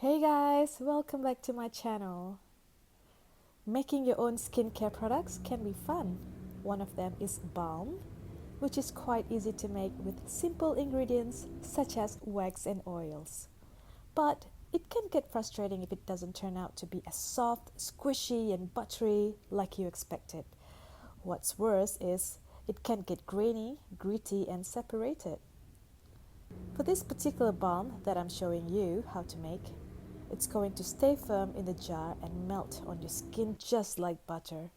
Hey guys, welcome back to my channel. Making your own skincare products can be fun. One of them is Balm, which is quite easy to make with simple ingredients such as wax and oils. But it can get frustrating if it doesn't turn out to be as soft, squishy and buttery like you expected. What's worse is it can get grainy, gritty and separated. For this particular balm that I'm showing you how to make, it's going to stay firm in the jar and melt on your skin just like butter.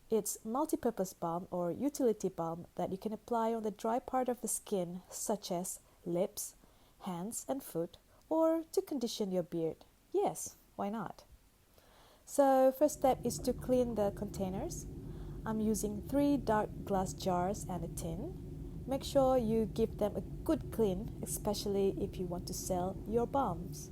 It's multi-purpose balm or utility balm that you can apply on the dry part of the skin such as lips, hands and foot, or to condition your beard. Yes, why not? So first step is to clean the containers. I'm using 3 dark glass jars and a tin. Make sure you give them a good clean, especially if you want to sell your balms.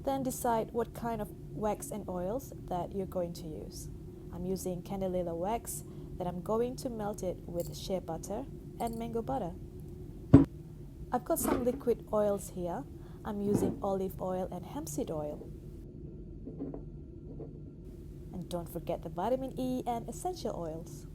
Then decide what kind of wax and oils that you're going to use. I'm using Candelilla wax that I'm going to melt it with shea butter and mango butter. I've got some liquid oils here. I'm using olive oil and hempseed oil. And don't forget the vitamin E and essential oils.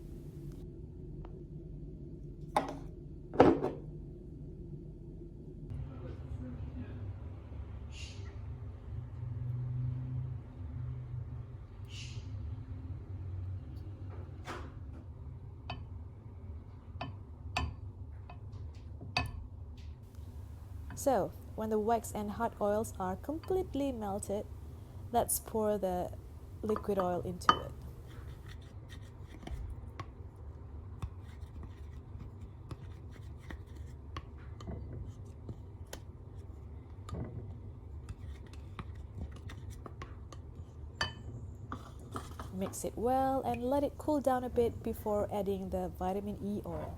So, when the wax and hot oils are completely melted, let's pour the liquid oil into it. Mix it well and let it cool down a bit before adding the vitamin E oil.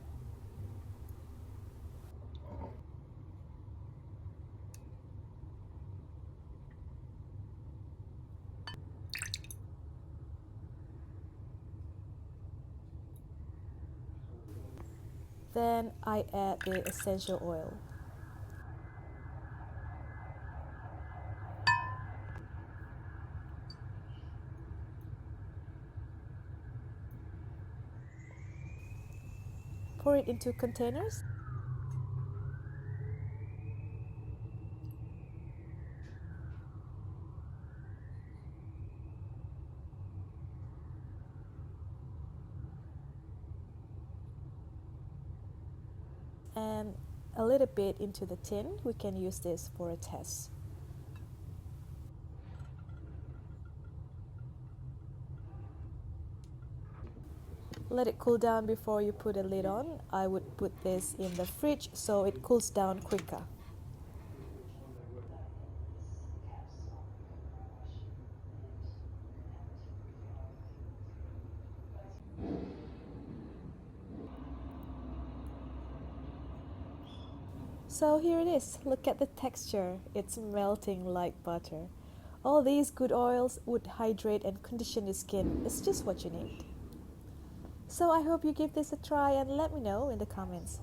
Then I add the essential oil. Pour it into containers. And a little bit into the tin. We can use this for a test. Let it cool down before you put a lid on. I would put this in the fridge so it cools down quicker. So here it is. Look at the texture. It's melting like butter. All these good oils would hydrate and condition your skin. It's just what you need. So I hope you give this a try and let me know in the comments.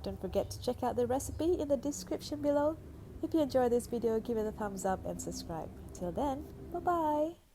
Don't forget to check out the recipe in the description below. If you enjoyed this video, give it a thumbs up and subscribe. Till then, bye bye.